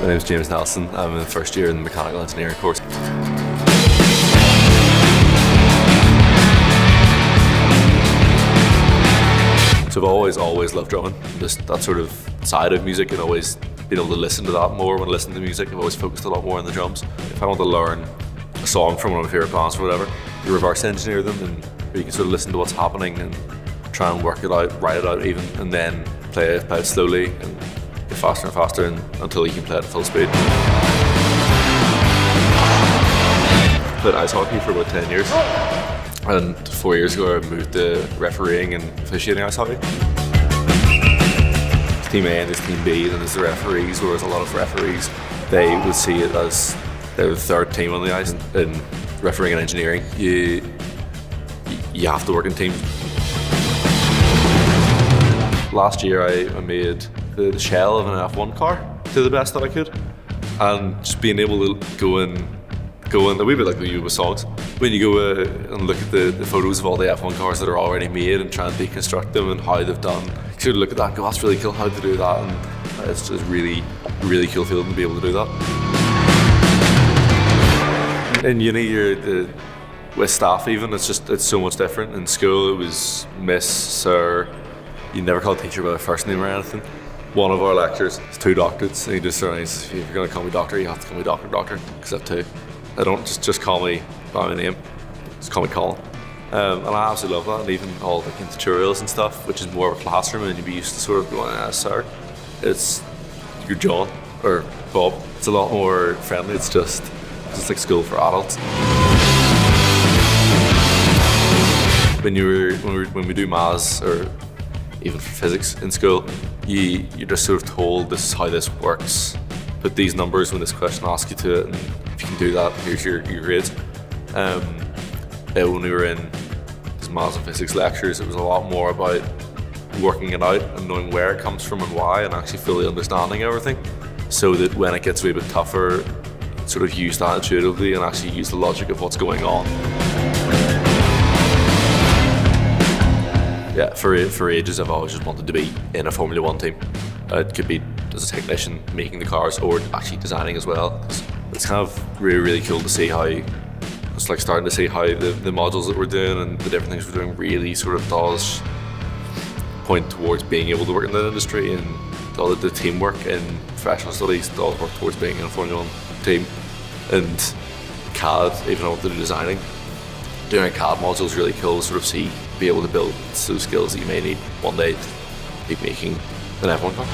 My name is James Nelson. I'm in the first year in the mechanical engineering course. So I've always loved drumming. Just that sort of side of music, and always been able to listen to that more when listening to music. I've always focused a lot more on the drums. If I want to learn a song from one of my favourite bands or whatever, you reverse engineer them, and you can sort of listen to what's happening and try and work it out, write it out even, and then play it slowly and get faster and faster until you can play it at full speed. I played ice hockey for about 10 years, and 4 years ago I moved to refereeing and officiating ice hockey. There's Team A and there's Team B, and there's the referees, whereas a lot of referees, they would see it as they're the third team on the ice. In refereeing and engineering, you have to work in teams. Last year I made the shell of an F1 car to the best that I could, and just being able to go in a wee bit like we do with songs. When you go and look at the photos of all the F1 cars that are already made and try and deconstruct them and how they've done, you sort of look at that and go, that's really cool how to do that, and it's just really cool feeling to be able to do that. In uni, with staff even, it's so much different. In school it was Miss, Sir. You never call a teacher by their first name or anything. One of our lecturers has 2 doctorates, and he just says, if you're going to call me doctor, you have to call me doctor, because I have 2. I don't just call me by my name, just call me Colin. And I absolutely love that, and even all the tutorials and stuff, which is more of a classroom, and you'd be used to sort of going, sir. It's you're John or Bob. It's a lot more friendly. It's just like school for adults. When we do maths or even for physics in school, you're just sort of told this is how this works. Put these numbers when this question asks you to it, and if you can do that, here's your grades. When we were in these maths and physics lectures, it was a lot more about working it out and knowing where it comes from and why, and actually fully understanding everything, so that when it gets a wee bit tougher, sort of use that intuitively and actually use the logic of what's going on. Yeah, for ages I've always just wanted to be in a Formula 1 team. It could be as a technician making the cars, or actually designing as well. It's kind of really cool to see how, it's like starting to see how the modules that we're doing and the different things we're doing really sort of does point towards being able to work in that industry, and all the teamwork in professional studies does work towards being in a Formula 1 team. And CAD, even though they're designing, doing a CAD module is really cool to sort of be able to build those skills that you may need one day to be making an F1 car.